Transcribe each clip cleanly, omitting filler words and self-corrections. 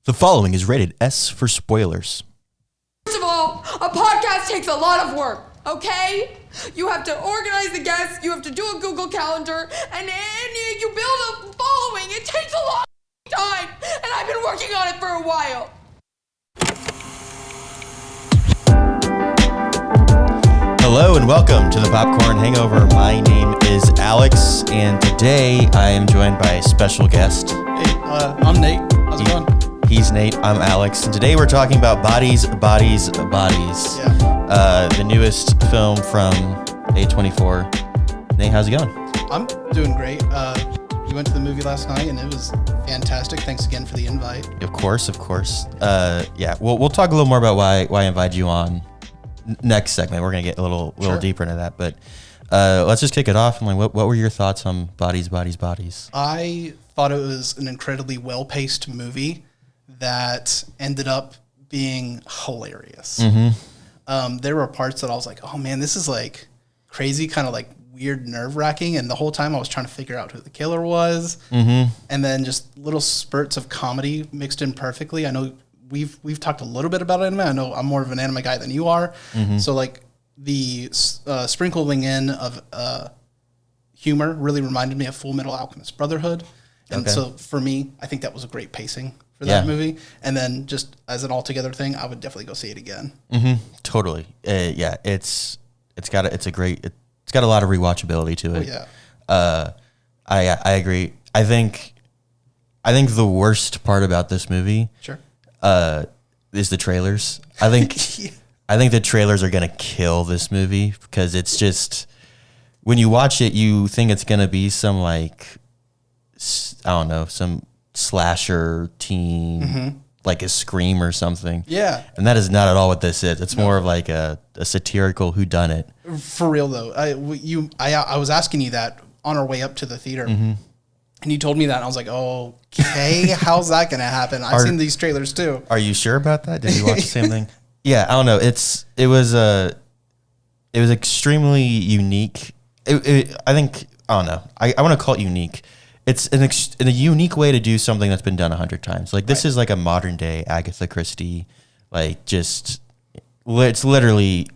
The following is rated S for spoilers. First of all, a podcast takes a lot of work, okay? You have to organize the guests, you have to do a Google Calendar, and you build a following. It takes a long time, and I've been working on it for a while. Hello and welcome to the Popcorn Hangover. My name is Alex, and today I am joined by a special guest. Hey, I'm Nate. How's it going? He's Nate, I'm Alex, and today we're talking about Bodies. Yeah. The newest film from A24. Nate, how's it going? I'm doing great. We went to the movie last night, and it was fantastic. Thanks again for the invite. Of course. Yeah, we'll talk a little more about why I invited you on next segment. We're gonna get a little Sure. deeper into that, but let's just kick it off. And what were your thoughts on Bodies? I thought it was an incredibly well-paced movie that ended up being hilarious. Mm-hmm. There were parts that I was like, oh man, this is like crazy, kind of like weird, nerve-wracking, and the whole time I was trying to figure out who the killer was. Mm-hmm. And then just little spurts of comedy mixed in perfectly. I know we've talked a little bit about anime. I know I'm more of an anime guy than you are. Mm-hmm. So like the sprinkling in of humor really reminded me of Full Metal Alchemist Brotherhood. And Okay. so for me, I think that was a great pacing for that movie. And then just as an altogether thing, I would definitely go see it again. Mm-hmm. Totally. Yeah, it's got a lot of rewatchability to it. Oh, yeah. I agree. I think the worst part about this movie Sure. is the trailers. I think the trailers are gonna kill this movie because it's just, when you watch it, you think it's gonna be some some slasher teen, like a Scream or something. Yeah. And that is not at all what this is. It's more of like a satirical whodunit. For real though, I was asking you that on our way up to the theater, and you told me that, and I was like, okay, how's that gonna happen? I've seen these trailers too. Are you sure about that? Did you watch the same thing? Yeah, I don't know. It was extremely unique. I don't know. I want to call it unique. It's a unique way to do something that's been done 100 times. Like, this is like a modern day Agatha Christie, it's literally,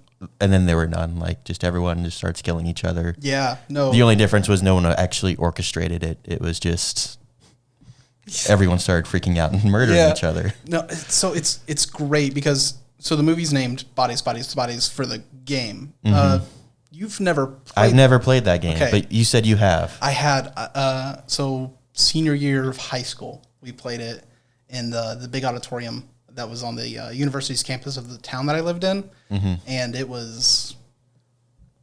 and then there were none. Like, just everyone just starts killing each other. Yeah, no. The only difference was no one actually orchestrated it. It was just everyone started freaking out and murdering each other. No, so it's great because the movie's named Bodies for the game. You've never played. I've never played that game, Okay. but you said you have. I had senior year of high school. We played it in the big auditorium that was on the university's campus of the town that I lived in, and it was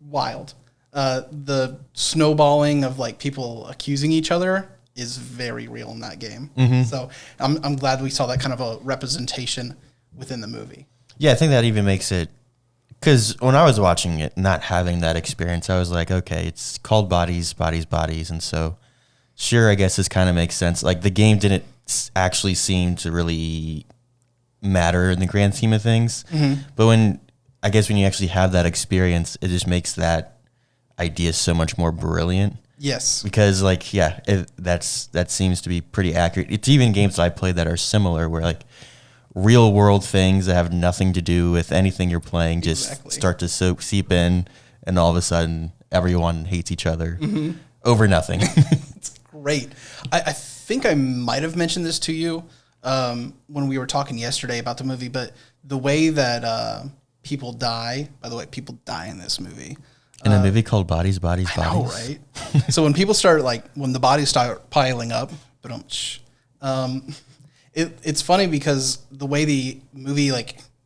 wild. The snowballing of like people accusing each other is very real in that game. So I'm glad we saw that kind of a representation within the movie. Yeah, I think that even makes it, because when I was watching it, not having that experience, I was like, okay, it's called Bodies, and so sure, I guess this kind of makes sense. Like, the game didn't actually seem to really matter in the grand scheme of things, but when you actually have that experience, it just makes that idea so much more brilliant. Yes. Because that seems to be pretty accurate. It's even games that I played that are similar, where like real world things that have nothing to do with anything you're playing just start to seep in, and all of a sudden everyone hates each other over nothing. It's great. I think I might have mentioned this to you when we were talking yesterday about the movie, but the way that people die, by the way, people die in this movie. In a movie called Bodies. I know, right? So when people start, when the bodies start piling up, it's funny because the way the movie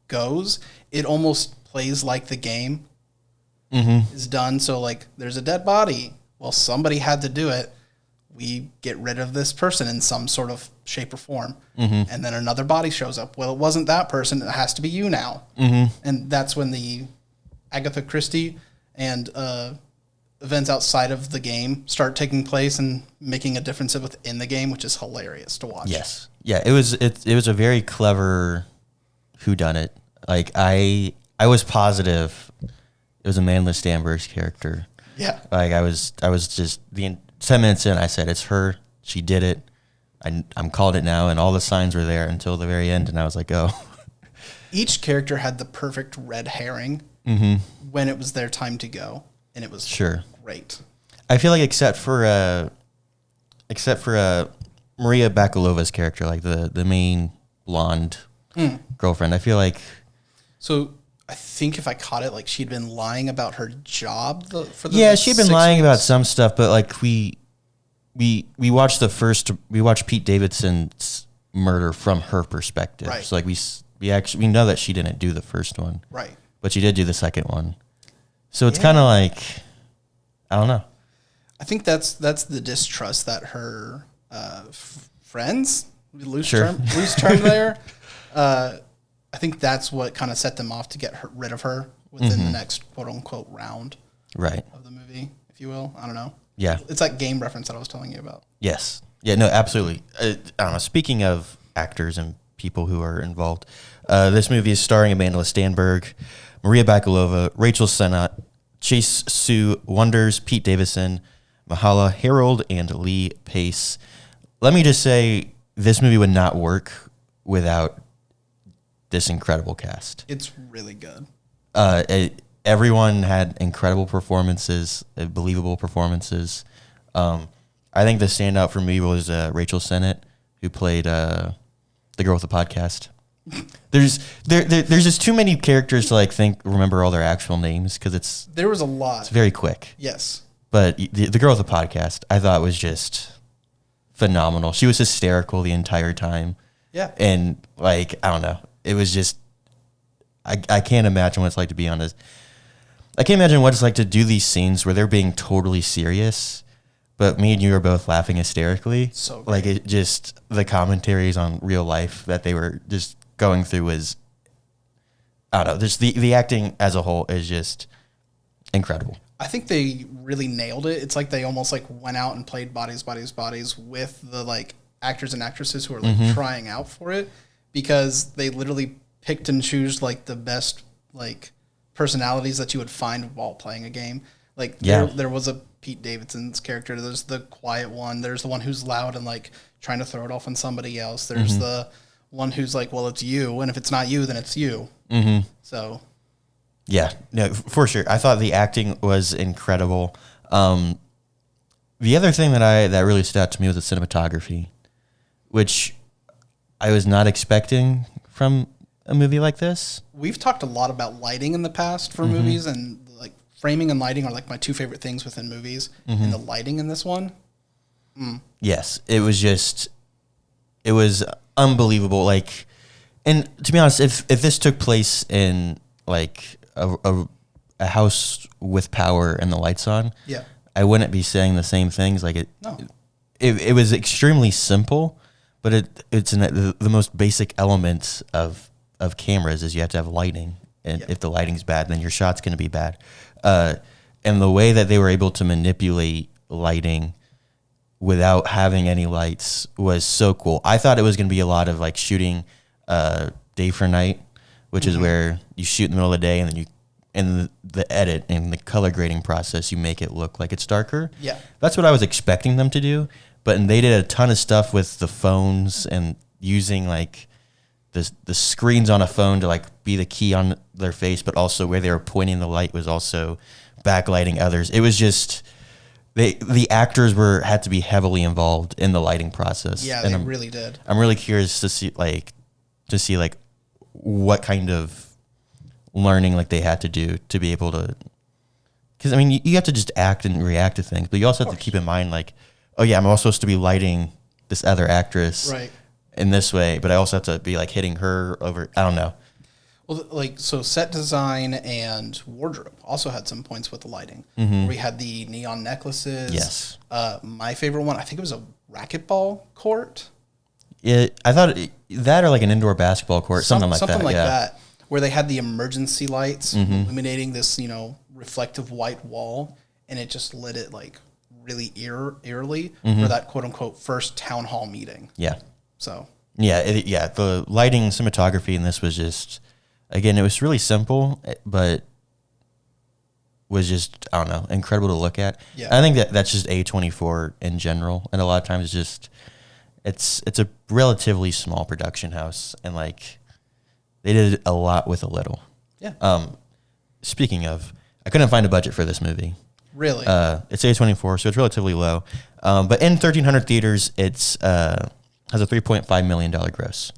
goes, it almost plays like the game is done. So there's a dead body. Well, somebody had to do it. We get rid of this person in some sort of shape or form. And then another body shows up. Well, it wasn't that person. It has to be you now. And that's when the Agatha Christie and events outside of the game start taking place and making a difference within the game, which is hilarious to watch. Yes. Yeah, it was a very clever whodunit. Like, I was positive it was Amanda Stanberg's character. Yeah. Like, I was just 10 minutes in, I said, it's her. She did it. I'm called it now, and all the signs were there until the very end, and I was like, oh. Each character had the perfect red herring when it was their time to go, and it was great. I feel like except for Maria Bakalova's character, like the main blonde girlfriend, I feel like. So I think if I caught it, like she'd been lying about her job for the she'd been lying about some stuff, but like we watched Pete Davidson's murder from her perspective. Right. So like we know that she didn't do the first one. Right. But she did do the second one. So it's kind of like, I don't know. I think that's the distrust that her friends, loose term there. I think that's what kind of set them off to get rid of her within the next quote unquote round of the movie, if you will. I don't know. Yeah. It's that game reference that I was telling you about. Yes. Yeah, no, absolutely. I don't know. Speaking of actors and people who are involved, this movie is starring Amanda Stanberg, Maria Bakalova, Rachel Sennott, Chase Sue Wonders, Pete Davidson, Mahala Harold, and Lee Pace. Let me just say, this movie would not work without this incredible cast. It's really good. Everyone had incredible performances, believable performances. I think the standout for me was Rachel Sennott, who played the girl with the podcast. There's just too many characters to like remember all their actual names because there was a lot. It's very quick. Yes, but the girl with the podcast I thought was just phenomenal. She was hysterical the entire time. Yeah, and like I don't know, it was just I can't imagine what it's like to be on this. I can't imagine what it's like to do these scenes where they're being totally serious, but me and you are both laughing hysterically. So great. Like it just the commentaries on real life that they were just going through was, I don't know, just the acting as a whole is just incredible. I think they really nailed it. It's like they almost like went out and played bodies with the like actors and actresses who are like trying out for it, because they literally picked and chose like the best like personalities that you would find while playing a game. Like there was a Pete Davidson's character. There's the quiet one. There's the one who's loud and like trying to throw it off on somebody else. There's the one who's like, well, it's you, and if it's not you, then it's you. So, yeah, no, for sure. I thought the acting was incredible. The other thing that really stood out to me was the cinematography, which I was not expecting from a movie like this. We've talked a lot about lighting in the past for movies, and like framing and lighting are like my two favorite things within movies. And the lighting in this one, yes, it was unbelievable. Like, and to be honest, if this took place in like a house with power and the lights on, I wouldn't be saying the same things. Like it was extremely simple, but it's the most basic elements of cameras is you have to have lighting, and if the lighting's bad, then your shot's going to be bad. And the way that they were able to manipulate lighting without having any lights was so cool. I thought it was going to be a lot of like shooting day for night, which is where you shoot in the middle of the day, and then in the edit and the color grading process, you make it look like it's darker. Yeah, that's what I was expecting them to do. But they did a ton of stuff with the phones and using like the screens on a phone to like be the key on their face, but also where they were pointing the light was also backlighting others. It was just the actors had to be heavily involved in the lighting process. Yeah, and they really did. I'm really curious to see what kind of learning like they had to do to be able to, because I mean you have to just act and react to things, but you also have to keep in mind like, oh yeah, I'm also supposed to be lighting this other actress in this way, but I also have to be like hitting her over. I don't know. Well, like, so set design and wardrobe also had some points with the lighting. We had the neon necklaces. Yes. My favorite one, I think it was a racquetball court. I thought that or like an indoor basketball court, something like that, where they had the emergency lights illuminating this, reflective white wall, and it just lit it like really eerily for that quote unquote first town hall meeting. Yeah. So. Yeah, the lighting and cinematography in this was just, again, it was really simple, but was just, I don't know, incredible to look at. Yeah. I think that's just A24 in general, and a lot of times It's a relatively small production house, and like they did a lot with a little. Yeah. Speaking of, I couldn't find a budget for this movie. Really? It's A24, so it's relatively low. But in 1,300 theaters, it's has a $3.5 million gross.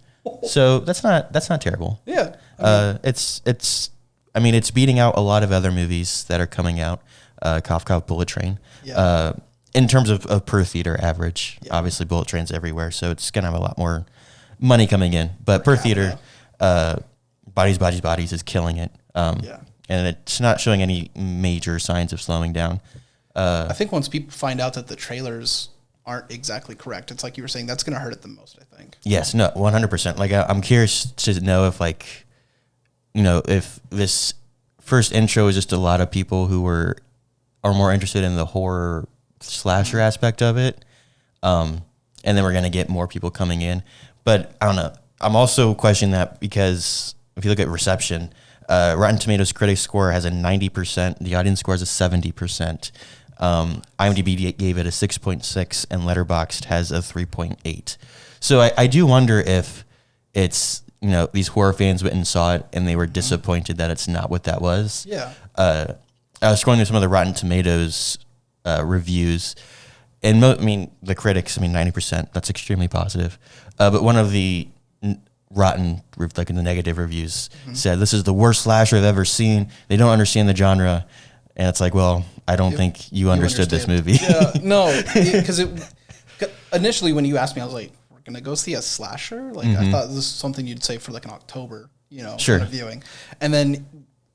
So that's not terrible. Yeah. I mean, it's beating out a lot of other movies that are coming out. Cough Cough, Bullet Train. Yeah. In terms of per theater average, obviously Bullet Train's everywhere, so it's gonna have a lot more money coming in. But per theater, Bodies is killing it. And it's not showing any major signs of slowing down. I think once people find out that the trailers aren't exactly correct, it's like you were saying, that's going to hurt it the most, I think. Yes, no, 100%. Like, I'm curious to know if, like, you know, if this first intro is just a lot of people who are more interested in the horror slasher aspect of it, and then we're going to get more people coming in. But I don't know. I'm also questioning that because if you look at reception, Rotten Tomatoes critic score has a 90%. The audience score is a 70%. IMDb gave it a 6.6, and Letterboxd has a 3.8. So I do wonder if it's, you know, these horror fans went and saw it and they were disappointed that it's not what that was. Yeah. I was scrolling through some of the Rotten Tomatoes reviews, and I mean the critics. I mean 90%. That's extremely positive. But one of the Rotten, like in the negative reviews, said this is the worst slasher I've ever seen. They don't understand the genre, and it's like, well, I don't think you understood this movie. Yeah, no, because initially when you asked me, I was like, we're gonna go see a slasher. Like I thought this was something you'd say for like an October, you know, kind of viewing. And then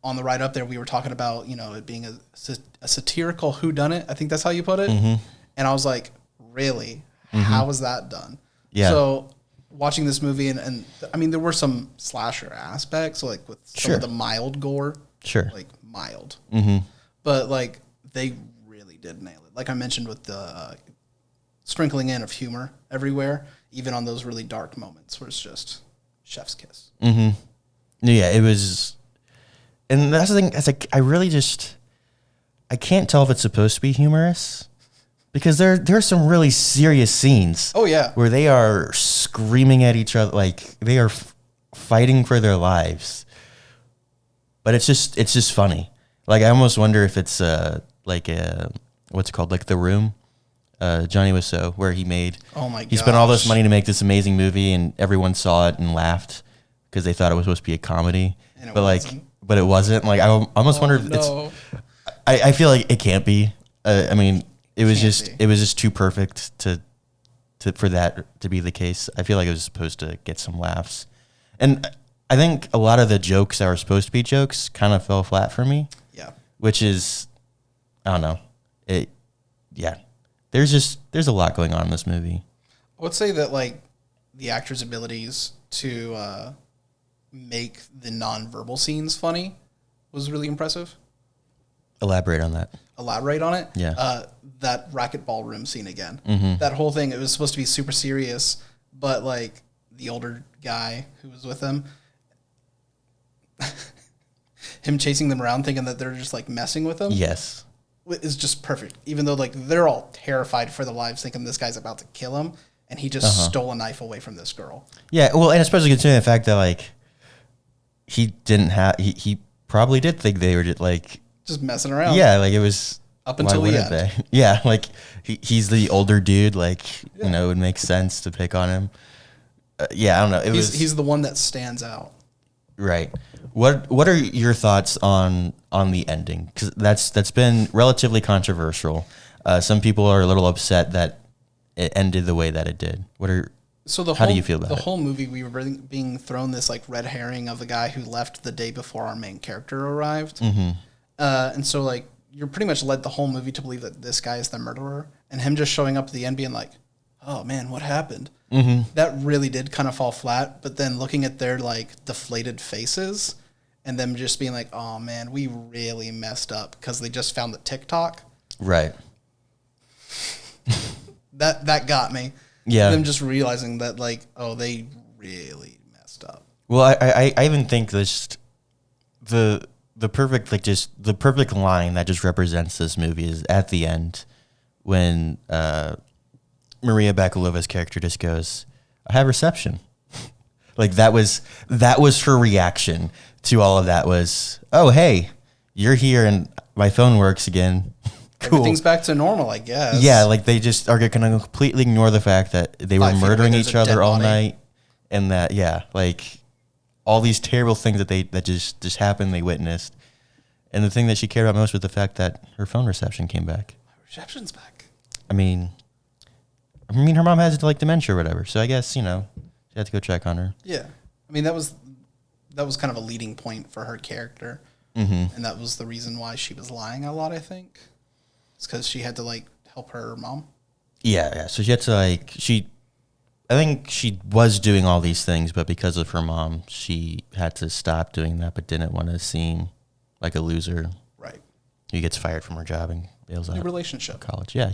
on the ride up there, we were talking about, you know, it being a satirical whodunit. I think that's how you put it. And I was like, really? How was that done? Yeah. So watching this movie, and I mean, there were some slasher aspects, like with some of the mild gore. Like mild. But like they really did nail it. Like I mentioned with the sprinkling in of humor everywhere, even on those really dark moments where it's just chef's kiss. Yeah, it was, and that's the thing. It's like I can't tell if it's supposed to be humorous because there's some really serious scenes. Oh yeah, where they are screaming at each other, like they are fighting for their lives. But it's just funny. Like I almost wonder if it's like what's it called, like The Room, Johnny Wiseau, where he spent all this money to make this amazing movie, and everyone saw it and laughed because they thought it was supposed to be a comedy, but it wasn't. Like I almost wonder if it's. I feel like it can't be. I mean, it was just too perfect for that to be the case. I feel like it was supposed to get some laughs, and I think a lot of the jokes that were supposed to be jokes kind of fell flat for me. Yeah, which is, I don't know, there's a lot going on in this movie. I would say that like the actors' abilities to make the nonverbal scenes funny was really impressive. Elaborate on that. Yeah. That racquetball room scene again. That whole thing, it was supposed to be super serious, but like the older guy who was with them, him chasing them around thinking that they're just like messing with him. Yes. Is just perfect. Even though like they're all terrified for their lives thinking this guy's about to kill him, and he just stole a knife away from this girl. Yeah, well, and especially considering the fact that like he probably did think they were just messing around. Yeah, like it was up until the end. Yeah, like he's the older dude, like you know, it makes sense to pick on him. Yeah, I don't know. He's the one that stands out. Right. What are your thoughts on the ending? Because that's been relatively controversial. Some people are a little upset that it ended the way that it did. How do you feel about it? The whole movie, we were being thrown this like red herring of the guy who left the day before our main character arrived. And so like you're pretty much led the whole movie to believe that this guy is the murderer, and him just showing up at the end being like, oh man, what happened? That really did kind of fall flat. But then looking at their like deflated faces and them just being like, oh man, we really messed up because they just found the TikTok. Right. That got me. Yeah. Them just realizing that like, oh, they really messed up. Well, I even think this the perfect line that just represents this movie is at the end when Maria Bakalova's character just goes, I have reception. Like that was her reaction to all of that was, oh, hey, you're here and my phone works again. Cool. Everything's back to normal, I guess. Yeah, like they just are going to completely ignore the fact that they were murdering each other all night, and that like all these terrible things that just happened, they witnessed, and the thing that she cared about most was the fact that her phone reception came back. Reception's back. I mean, her mom has like dementia or whatever, so I guess she had to go check on her. Yeah, I mean that was kind of a leading point for her character, mm-hmm. and that was the reason why she was lying a lot. I think. It's because she had to like help her mom. Yeah. So she had to I think she was doing all these things, but because of her mom, she had to stop doing that, but didn't want to seem like a loser. Right. Who gets fired from her job and bails out. New relationship. College. Yeah,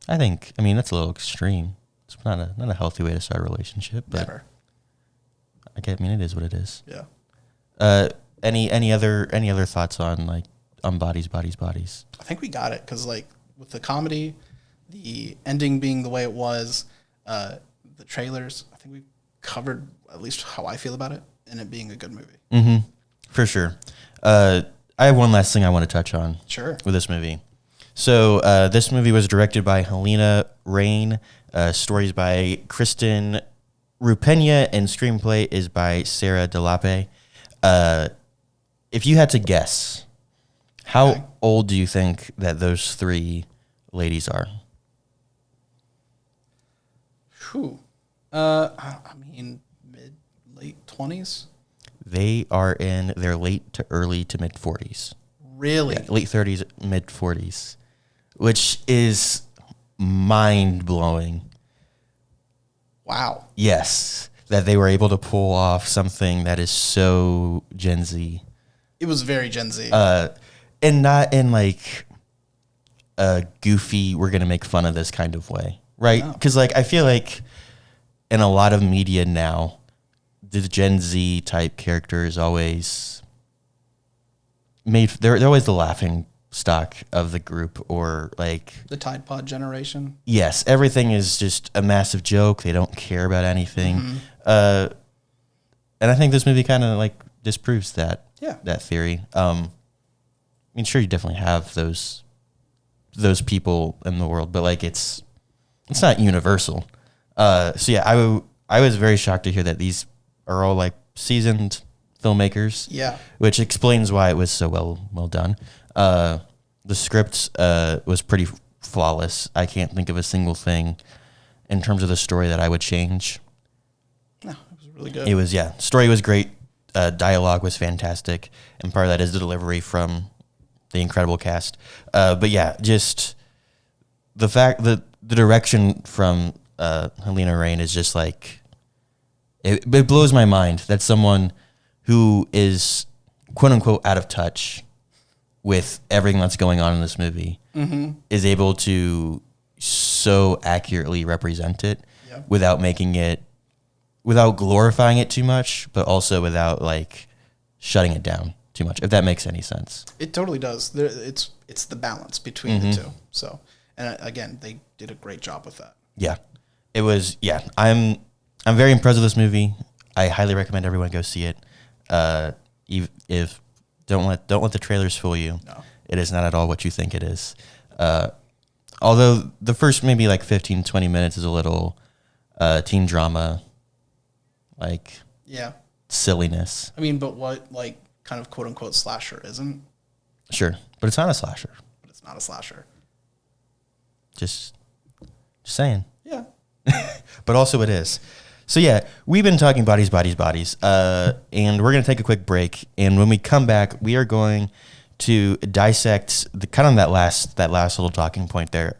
I think that's a little extreme. It's not a healthy way to start a relationship, but Never. it is what it is. Yeah. Any other thoughts on bodies? I think we got it because with the comedy, the ending being the way it was, the trailers, I think we covered at least how I feel about it and it being a good movie. Mm-hmm. For sure. I have one last thing I want to touch on. Sure. With this movie. So this movie was directed by Helena Rain. Stories by Kristen Rupenia and screenplay is by Sarah Delape. If you had to guess, how old do you think that those three ladies are? Whew. Late 20s? They are in their late to early to mid 40s. Really? Yeah, late 30s, mid 40s, which is mind-blowing. Wow. Yes, that they were able to pull off something that is so Gen Z. It was very Gen Z. And not in a goofy, we're going to make fun of this kind of way, right? Because I feel like in a lot of media now, the Gen Z type characters always they're always the laughing stock of the group, or the Tide Pod generation. Yes, everything is just a massive joke. They don't care about anything. Mm-hmm. And I think this movie kind of disproves that. Yeah. That theory. Sure, you definitely have those people in the world, but it's not universal. So yeah, I was very shocked to hear that these are all seasoned filmmakers. Yeah. Which explains why it was so well done. The script was pretty flawless. I can't think of a single thing in terms of the story that I would change. No, it was really good. It was, story was great. Dialogue was fantastic. And part of that is the delivery from the incredible cast. But yeah, just the fact that the direction from Helena Rain is just it blows my mind that someone who is quote unquote out of touch with everything that's going on in this movie is able to so accurately represent it without glorifying it too much, but also without shutting it down too much, if that makes any sense. It totally does. It's the balance between the two. So, and again, they did a great job with that. Yeah, it was. Yeah, I'm very impressed with this movie. I highly recommend everyone go see it. If don't let the trailers fool you. No. It is not at all what you think it is. Although the first maybe 15, 20 minutes is a little teen drama, silliness. But what kind of quote unquote slasher isn't? Sure, but it's not a slasher. But it's not a slasher. Just saying. Yeah. But also it is. So yeah, we've been talking bodies, and we're going to take a quick break. And when we come back, we are going to dissect that last little talking point there,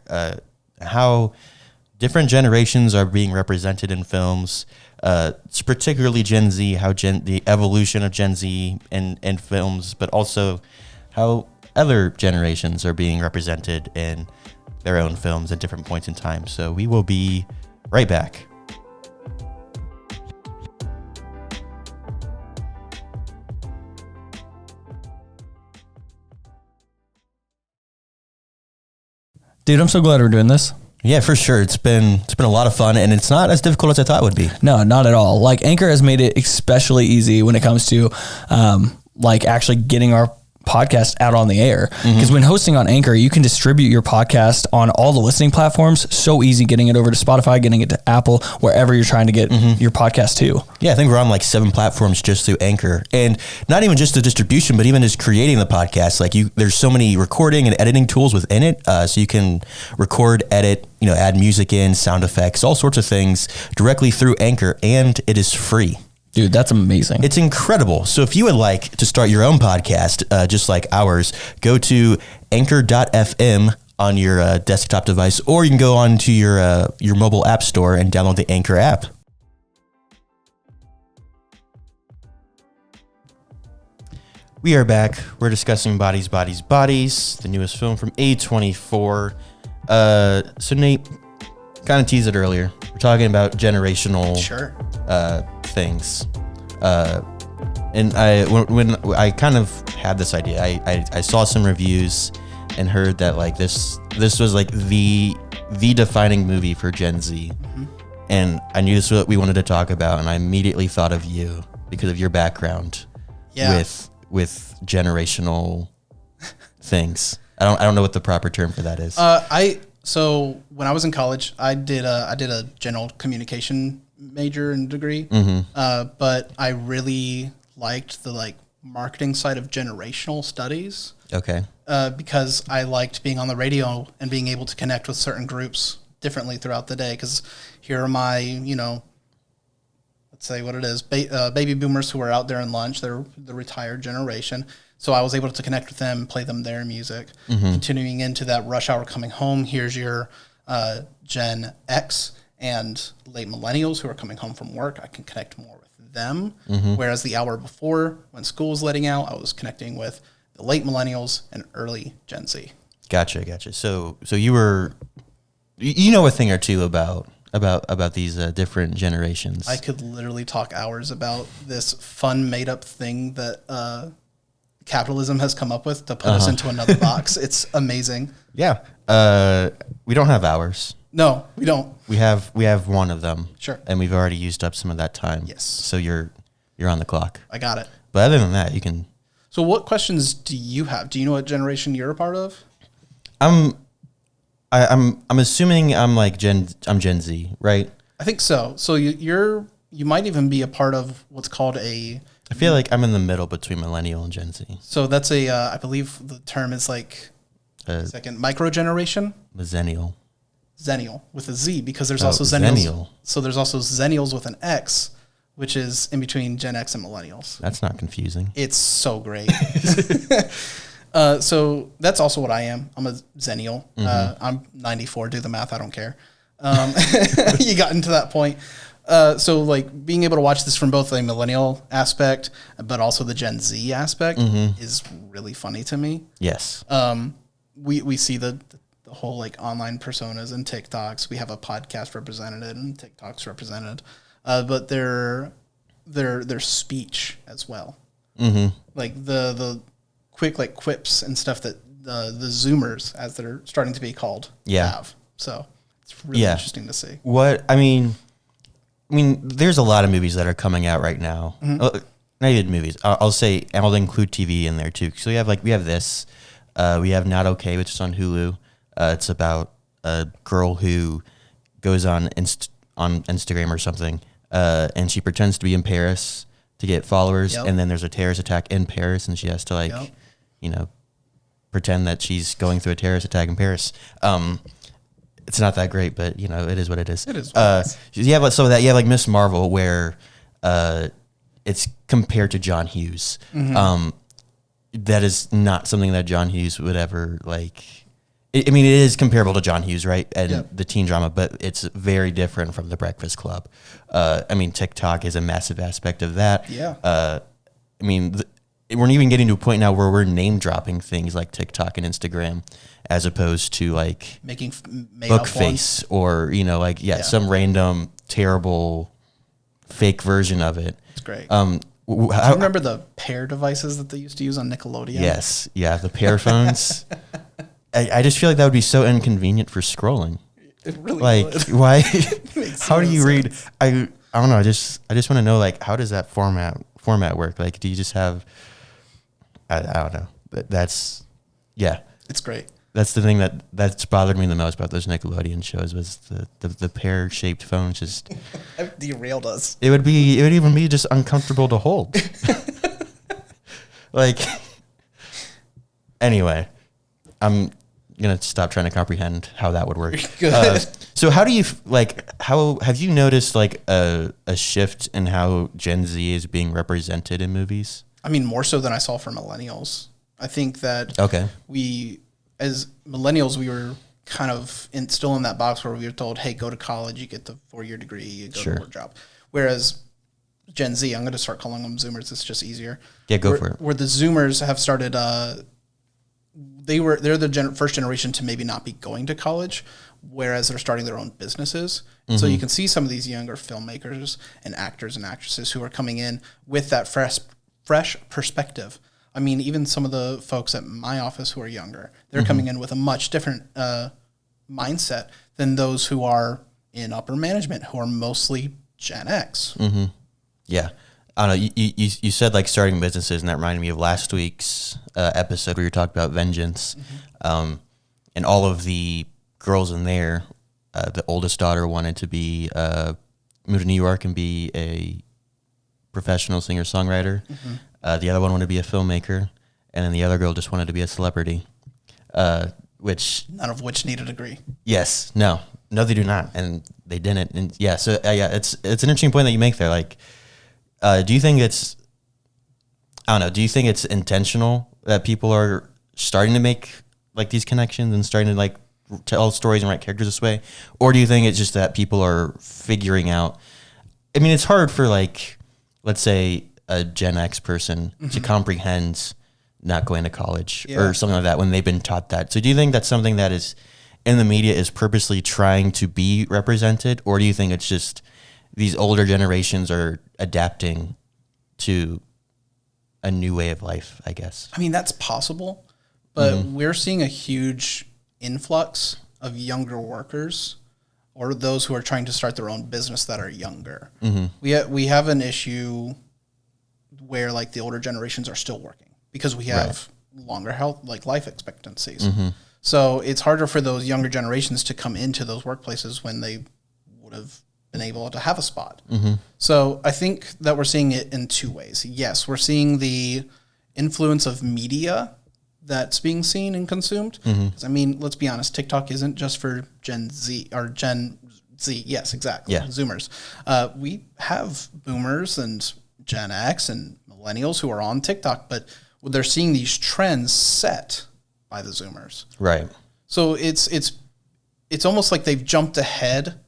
how different generations are being represented in films. It's particularly Gen Z, how the evolution of Gen Z in films, but also how other generations are being represented in their own films at different points in time. So we will be right back. Dude, I'm so glad we're doing this. Yeah, for sure. It's been a lot of fun, and it's not as difficult as I thought it would be. No, not at all. Like Anchor has made it especially easy when it comes to like actually getting our podcast out on the air. Because when hosting on Anchor, you can distribute your podcast on all the listening platforms. So easy getting it over to Spotify, getting it to Apple, wherever you're trying to get your podcast to. Yeah, I think we're on like 7 platforms just through Anchor, and not even just the distribution, but even just creating the podcast. Like there's so many recording and editing tools within it, so you can record, edit, add music in, sound effects, all sorts of things directly through Anchor, and it is free. Dude, that's amazing. It's incredible. So if you would like to start your own podcast, just like ours, go to anchor.fm on your desktop device, or you can go on to your mobile app store and download the Anchor app. We are back. We're discussing Bodies, Bodies, Bodies, the newest film from A24. So Nate, kind of teased it earlier. We're talking about generational things. And when I kind of had this idea, I saw some reviews and heard that like this was like the defining movie for Gen Z. And I knew this was what we wanted to talk about, and I immediately thought of you because of your background with generational things. I don't know what the proper term for that is. So when I was in college, I did a general communication major and degree, but I really liked the like marketing side of generational studies. Okay. Because I liked being on the radio and being able to connect with certain groups differently throughout the day. Because here are my, let's say what it is, baby boomers who are out there in lunch. They're the retired generation. So I was able to connect with them, play them their music. Continuing into that rush hour coming home, here's your Gen X and late millennials who are coming home from work. I can connect more with them. Whereas the hour before, when school was letting out, I was connecting with the late millennials and early Gen Z. Gotcha. So you were, a thing or two about these different generations. I could literally talk hours about this fun made up thing that capitalism has come up with to put us into another box. It's amazing. Yeah. We don't have hours. No, we don't. We have one of them. Sure. And we've already used up some of that time. Yes. So you're on the clock. I got it. But other than that, you can. So what questions do you have? Do you know what generation you're a part of? I'm assuming I'm Gen Z, right? I think so. So you might even be a part of what's called a. I feel like I'm in the middle between millennial and Gen Z. So that's I believe the term is like micro generation. Millennial. Zennial with a Z, because there's also Zennials. Zennial. So there's also Zennials with an X, which is in between Gen X and millennials. That's not confusing. It's so great. So that's also what I am. I'm a Zennial. I'm 94. Do the math. I don't care. You got into that point. So like being able to watch this from both the millennial aspect, but also the Gen Z aspect is really funny to me. Yes. We see the whole like online personas and TikToks. We have a podcast represented and TikToks represented, but their speech as well. Like the quick like quips and stuff that the Zoomers, as they're starting to be called, have. So it's really interesting to see. I mean, there's a lot of movies that are coming out right now. Not even movies. I'll say I'll include TV in there too. So we have this. We have Not Okay, which is on Hulu. It's about a girl who goes on Instagram or something, and she pretends to be in Paris to get followers, and then there's a terrorist attack in Paris, and she has to pretend that she's going through a terrorist attack in Paris. It's not that great, but it is what it is. It is. What it is. You have some of that. You have like Miss Marvel, where it's compared to John Hughes. That is not something that John Hughes would ever like. I mean, it is comparable to John Hughes, right? And the teen drama, but it's very different from The Breakfast Club. I mean, TikTok is a massive aspect of that. Yeah. I mean, we're even getting to a point now where we're name dropping things like TikTok and Instagram, as opposed to like making Bookface or some random terrible fake version of it. It's great. Do you remember the Pear devices that they used to use on Nickelodeon? Yes. Yeah, the Pear phones. I just feel like that would be so inconvenient for scrolling. It really like would. why? Makes How do no you read? sense. I don't know. I just want to know, like, how does that format work? Like, do you just have? I don't know. That's yeah. It's great. That's the thing that's bothered me the most about those Nickelodeon shows was the pear shaped phones. Just It derailed us. it would even be just uncomfortable to hold. Like, anyway, I'm gonna stop trying to comprehend how that would work. Good. So how do you how have you noticed like a shift in how Gen Z is being represented in movies? I mean, more so than I saw for millennials. I think that Okay. we, as millennials, we were kind of still in that box where we were told, hey, go to college, you get the 4-year degree, you go Sure. to work job. Whereas Gen Z, I'm going to start calling them Zoomers. It's just easier. Yeah, go for it. Where the Zoomers have started, they're the first generation to maybe not be going to college, whereas they're starting their own businesses. Mm-hmm. So you can see some of these younger filmmakers and actors and actresses who are coming in with that fresh perspective. I mean, even some of the folks at my office who are younger, they're Mm-hmm. coming in with a much different mindset than those who are in upper management, who are mostly Gen X. Mm-hmm. Yeah. I don't know. You said like starting businesses, and that reminded me of last week's episode where you talked about vengeance. Mm-hmm. And all of the girls in there, the oldest daughter wanted to be move to New York and be a professional singer-songwriter. Mm-hmm. The other one wanted to be a filmmaker, and then the other girl just wanted to be a celebrity. Which None of which need a degree. yes, no, they do not, and they didn't. And yeah, so yeah, it's an interesting point that you make there. Like, do you think it's, I don't know, do you think it's intentional that people are starting to make like these connections and starting to like tell stories and write characters this way, or do you think it's just that people are figuring out? I mean, it's hard for like, let's say a Gen X person to comprehend not going to college Yeah. or something like that when they've been taught that. So do you think that's something that is in the media is purposely trying to be represented, or do you think it's just these older generations are adapting to a new way of life, I guess? I mean, that's possible, but we're seeing a huge influx of younger workers or those who are trying to start their own business that are younger. We have an issue where like the older generations are still working because we have longer health, like life expectancies. So it's harder for those younger generations to come into those workplaces when they would have been able to have a spot. So I think that we're seeing it in two ways. Yes, we're seeing the influence of media that's being seen and consumed. 'Cause, I mean, let's be honest, TikTok isn't just for Gen Z or Gen Z. Yes, exactly. Yeah. Zoomers. We have boomers and Gen X and millennials who are on TikTok, but they're seeing these trends set by the Zoomers. Right. So it's almost like they've jumped ahead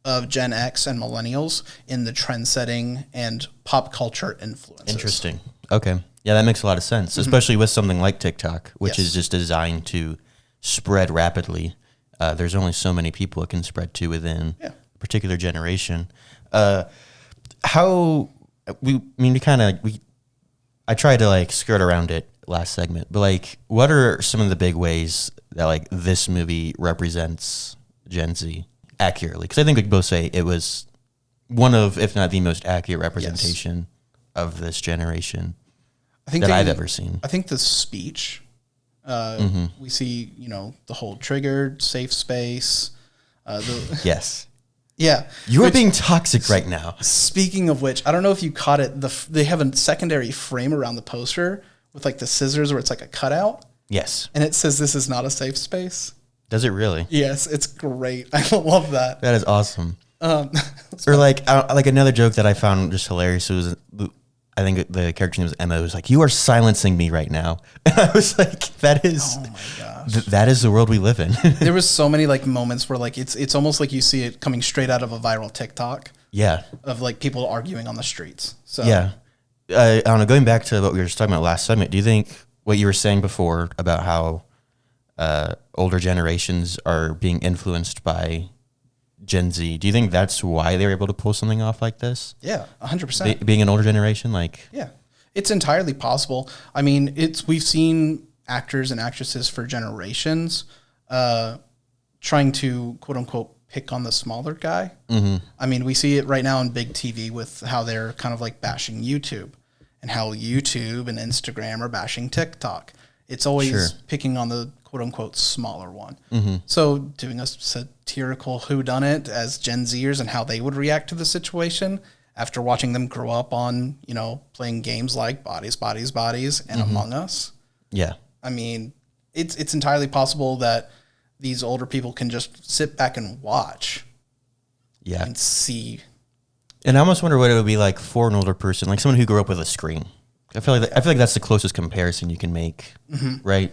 of Gen X and millennials in the trend setting and pop culture influences. Interesting. Okay. Yeah, that makes a lot of sense, especially with something like TikTok, which Yes. is just designed to spread rapidly. There's only so many people it can spread to within a particular generation. I tried to like skirt around it last segment, but like, what are some of the big ways that like this movie represents Gen Z accurately? Because I think we could both say it was one of, if not the most accurate representation of this generation I think that they- I've ever seen. I think the speech, we see, the whole triggered, safe space. Yes. Yeah. You are Which- being toxic right now. Speaking of which, I don't know if you caught it. They have a secondary frame around the poster with like the scissors where it's like a cutout Yes. and it says this is not a safe space. Does it really? Yes, it's great. I love that. That is awesome. Or like another joke that I found just hilarious was, I think the character name was Emma. It was like, "You are silencing me right now," and I was like, "That is, Oh my gosh. that is the world we live in." There was so many like moments where like it's almost like you see it coming straight out of a viral TikTok Yeah, of like people arguing on the streets. So yeah. I don't know. Going back to what we were just talking about last segment, do you think what you were saying before about how older generations are being influenced by Gen Z? Do you think that's why they were able to pull something off like this? yeah, 100%. Being an older generation, like Yeah, it's entirely possible. I mean, we've seen actors and actresses for generations trying to quote unquote pick on the smaller guy. I mean, we see it right now in big TV with how they're kind of like bashing YouTube and how YouTube and Instagram are bashing TikTok. It's always picking on the quote unquote smaller one. So doing a satirical whodunit as Gen Zers and how they would react to the situation after watching them grow up on, you know, playing games like Bodies, Bodies, Bodies and Among Us. Yeah. I mean, it's entirely possible that these older people can just sit back and watch and see. And I almost wonder what it would be like for an older person, like someone who grew up with a screen. I feel like that's the closest comparison you can make, right?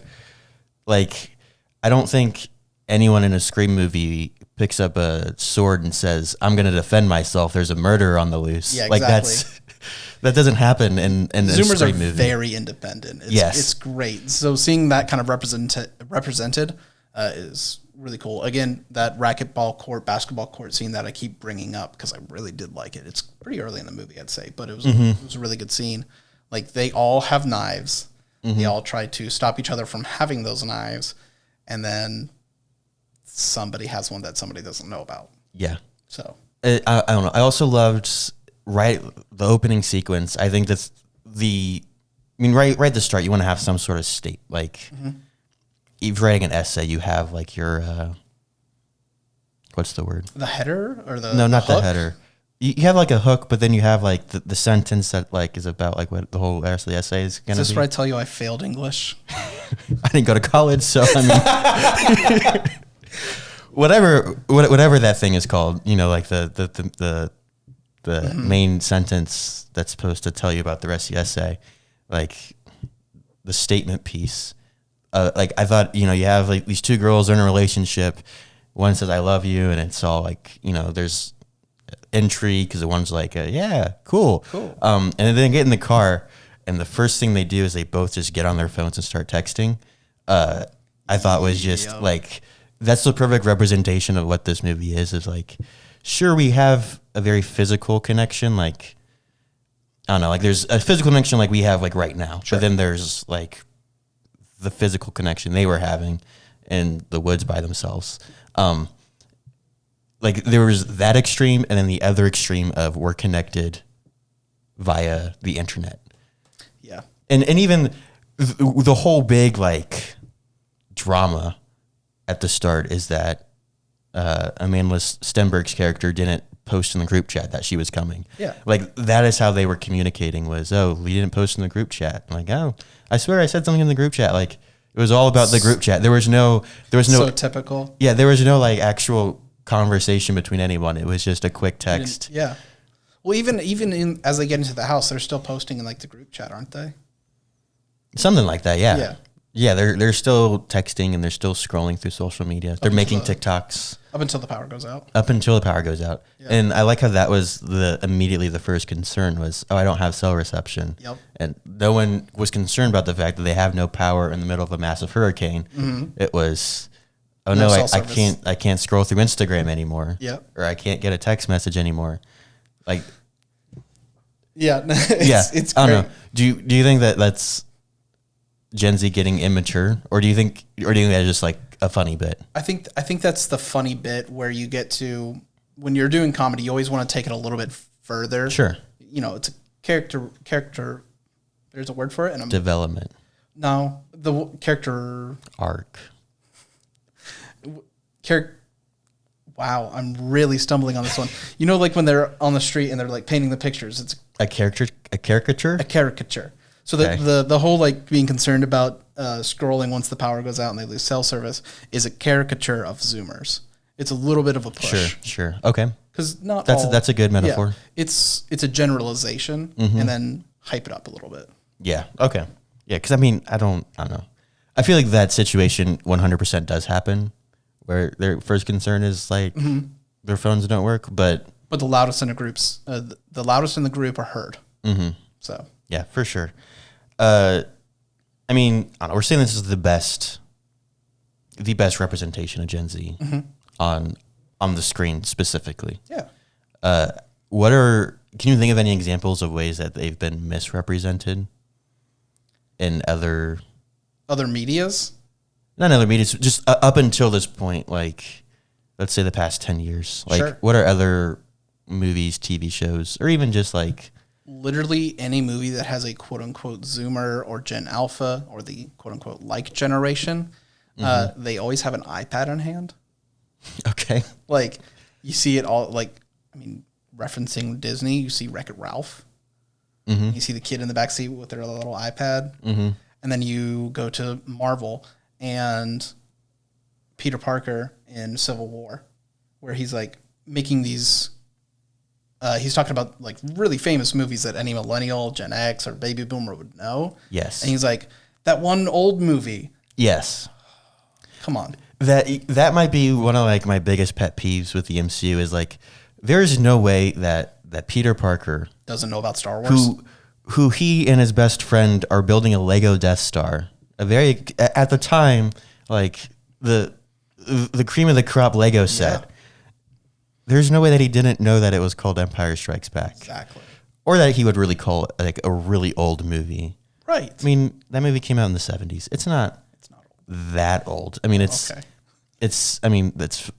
Like, I don't think anyone in a Scream movie picks up a sword and says, "I'm going to defend myself. There's a murderer on the loose." Yeah, like that doesn't happen in a Zoomers Scream are movie. very independent. It's great. So seeing that kind of represented is really cool. Again, that racquetball court, basketball court scene that I keep bringing up because I really did like it. It's pretty early in the movie, I'd say, but it was a really good scene. Like, they all have knives. They all try to stop each other from having those knives, and then somebody has one that somebody doesn't know about. Yeah. So I don't know. I also loved the opening sequence. I think that's right at the start, you want to have some sort of state. Like, if you're writing an essay, you have like your what's the word? The header or the not hook? the header. You have like a hook, but then you have like the sentence that like is about like what the whole rest of the essay is gonna Is this be. where I tell you I failed English? I didn't go to college, so I mean, whatever that thing is called, you know, like the main sentence that's supposed to tell you about the rest of the essay, like the statement piece. Like, I thought, you know, you have like these two girls in a relationship. One says "I love you," and it's all like, you know, there's intrigue because the one's like, "Yeah, cool." And then they get in the car, and the first thing they do is they both just get on their phones and start texting. I thought was just like, that's the perfect representation of what this movie is. Is like, sure, we have a very physical connection, like, I don't know, like there's a physical connection like we have like right now, but then there's like the physical connection they were having in the woods by themselves. Like, there was that extreme, and then the other extreme of we're connected via the internet. Yeah. And even the whole big like drama at the start is that Amanda Stenberg's character didn't post in the group chat that she was coming. Yeah. Like, that is how they were communicating was, "Oh, we didn't post in the group chat." I'm like, "Oh, I swear I said something in the group chat." Like, it was all about the group chat. There was no So typical. Yeah, there was no like actual conversation between anyone. It was just a quick text. Yeah. Well, even as they get into the house, they're still posting in like the group chat, aren't they? Something like that, yeah. Yeah. Yeah, they're still texting and they're still scrolling through social media. They're making TikToks. Up until the power goes out. Up until the power goes out. Yeah. And I like how that was immediately the first concern was, "Oh, I don't have cell reception." Yep. And no one was concerned about the fact that they have no power in the middle of a massive hurricane. It was, "Oh no, cell I service. can't scroll through Instagram anymore." Yep. Or I can't get a text message anymore. Like, Yeah. It's I great. don't know. Do you think that that's Gen Z getting immature, or do you think that's just like a funny bit? I think that's the funny bit where you get to, when you're doing comedy, you always want to take it a little bit further. Sure. You know, it's a character. There's a word for it, and Development the character arc. Wow, I'm really stumbling on this one. You know, like when they're on the street and they're like painting the pictures, it's A caricature. a caricature. So Okay. the whole like being concerned about scrolling once the power goes out and they lose cell service is a caricature of Zoomers. It's a little bit of a push. Sure. Okay. Because That's a good metaphor. Yeah, it's a generalization, and then hype it up a little bit. Yeah. Okay. Yeah. Because I mean, I don't know. I feel like that situation 100% does happen, where their first concern is like their phones don't work, but the loudest in the loudest in the group are heard. So yeah, for sure. I mean, I don't know, we're saying this is the best representation of Gen Z on the screen specifically. yeah, Can you think of any examples of ways that they've been misrepresented in other other medias. not other media, just up until this point, like let's say the past 10 years? Like, Sure. what are other movies, TV shows, or even just like, Literally any movie that has a quote unquote Zoomer or Gen Alpha or the quote unquote like generation, they always have an iPad on hand. okay. Like you see it all, like, I mean, referencing Disney, you see Wreck-It Ralph. You see the kid in the backseat with their little iPad. And then you go to Marvel and Peter Parker in Civil War, where he's like making these, he's talking about like really famous movies that any millennial, Gen X, or baby boomer would know. Yes. And he's like, that one old movie. Yes. Come on. That might be one of like my biggest pet peeves with the MCU is like, there is no way that Peter Parker Doesn't know about Star Wars. who he and his best friend are building a Lego Death Star. At the time, like the cream of the crop Lego set. Yeah. There's no way that he didn't know that it was called Empire Strikes Back. Exactly. Or that he would really call it like a really old movie. Right. I mean, that movie came out in the 70s. It's not that old. I mean, it's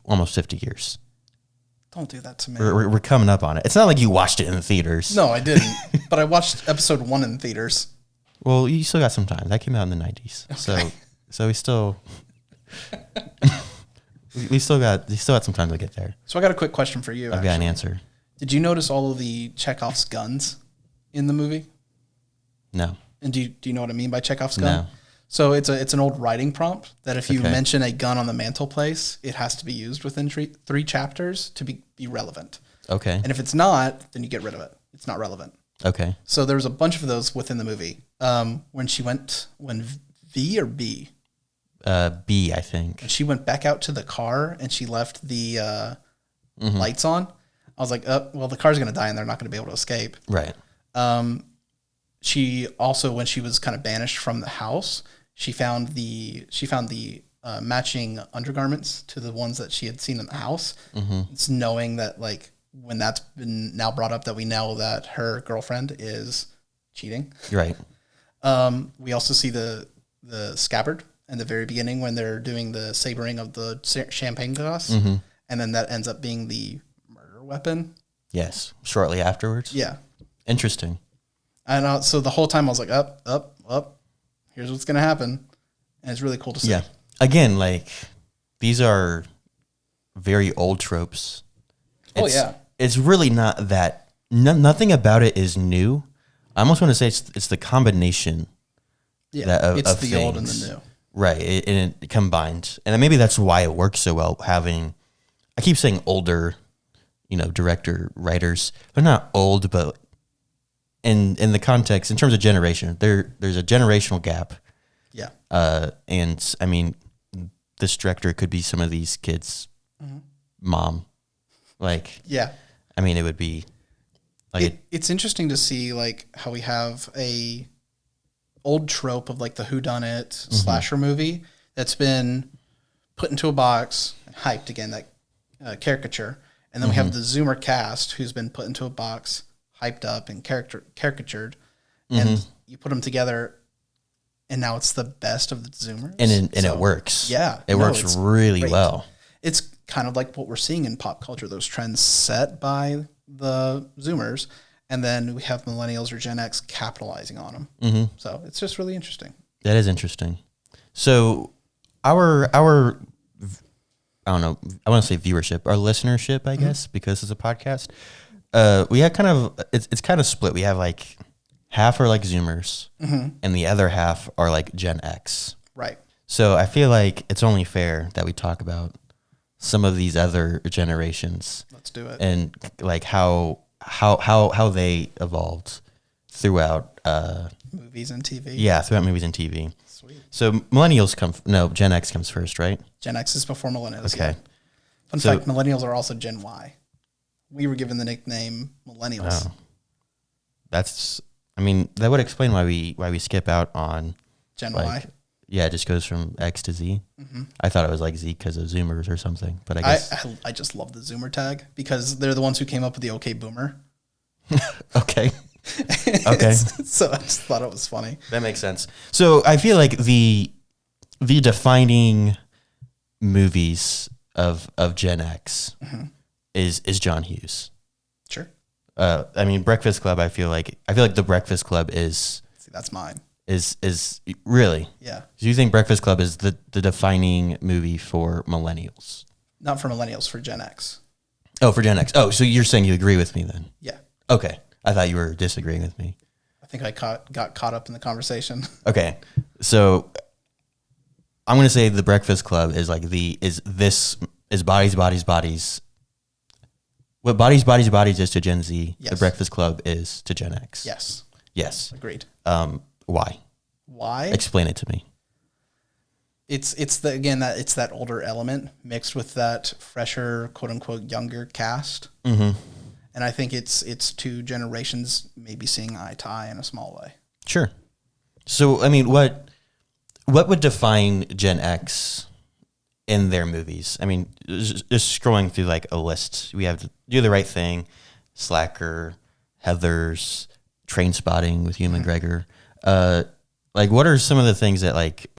almost 50 years. Don't do that to me. We're coming up on it. It's not like you watched it in the theaters. No, I didn't. But I watched episode 1 in theaters. Well, you still got some time. That came out in the 90s. Okay. So we still got some time to get there. So I got a quick question for you. I've got an answer. Did you notice all of the Chekhov's guns in the movie? No. And do you know what I mean by Chekhov's gun? No. So it's an old writing prompt that if you Okay. mention a gun on the mantelpiece, it has to be used within three chapters to be relevant. Okay. And if it's not, then you get rid of it. It's not relevant. Okay. So there was a bunch of those within the movie. When V or B? B, I think. When she went back out to the car and she left the lights on, I was like, well, the car's going to die and they're not going to be able to escape. Right. She also, when she was kind of banished from the house, she found the matching undergarments to the ones that she had seen in the house. It's knowing that, like, when that's been now brought up that we know that her girlfriend is cheating. Right. We also see the scabbard in the very beginning when they're doing the sabering of the champagne glass, and then that ends up being the murder weapon. Yes. Shortly afterwards. Yeah. Interesting. And so the whole time I was like, up. Here's what's gonna happen, and it's really cool to see. Yeah. Again, like these are very old tropes. It's really not that. Nothing about it is new. I almost want to say it's the combination. Yeah, it's of the things. old and the new. Right, it combined, and maybe that's why it works so well. I keep saying older, director writers. They're not old, but in the context, in terms of generation, there's a generational gap. Yeah. And I mean, this director could be some of these kids' mom. Like, Yeah. I mean, it would be like It's interesting to see like how we have a old trope of like the whodunit slasher movie that's been put into a box and hyped again, that caricature, and then we have the Zoomer cast who's been put into a box, hyped up and caricatured, and you put them together, and now it's the best of the Zoomers, and it works. Yeah, it works really great. well. It's kind of like what we're seeing in pop culture, those trends set by the Zoomers, and then we have millennials or Gen X capitalizing on them. So it's just really interesting. That is interesting. So our I don't know, I want to say viewership, our listenership, I guess, because it's a podcast. We have it's kind of split. We have like half are like Zoomers, and the other half are like Gen X. Right. So I feel like it's only fair that we talk about some of these other generations. Let's do it. And like how they evolved throughout Movies and TV. Yeah, throughout movies and TV. Sweet. So millennials Gen X comes first, right? Gen X is before millennials. Okay. Yeah. Fun fact, millennials are also Gen Y. We were given the nickname millennials. Oh. That would explain why we skip out on Gen like, Y. Yeah, it just goes from X to Z. I thought it was like Z because of Zoomers or something, but I guess I just love the Zoomer tag because they're the ones who came up with the OK Boomer. Okay. Okay. So I just thought it was funny. That makes sense. So I feel like the defining movies of Gen X is John Hughes. Sure. I mean, Breakfast Club. I feel like the Breakfast Club is. See, that's mine. Is really. Yeah. Do you think Breakfast Club is the defining movie for millennials? Not for millennials, for Gen X. Oh, for Gen X. Oh, so you're saying you agree with me then? Yeah. Okay. I thought you were disagreeing with me. I think I got caught up in the conversation. Okay. So I'm going to say the Breakfast Club is like is Bodies, Bodies, Bodies. What Bodies, Bodies, Bodies is to Gen Z, Yes. the Breakfast Club is to Gen X. Yes. Yes. Agreed. Why? Why? Explain it to me. It's that older element mixed with that fresher, quote unquote, younger cast. Mm-hmm. And I think it's two generations maybe seeing eye to eye in a small way. Sure. So, I mean, what would define Gen X in their movies? I mean, just scrolling through like a list, we have Do the Right Thing, Slacker, Heathers, Train Spotting with Ewan McGregor. Like, what are some of the things that like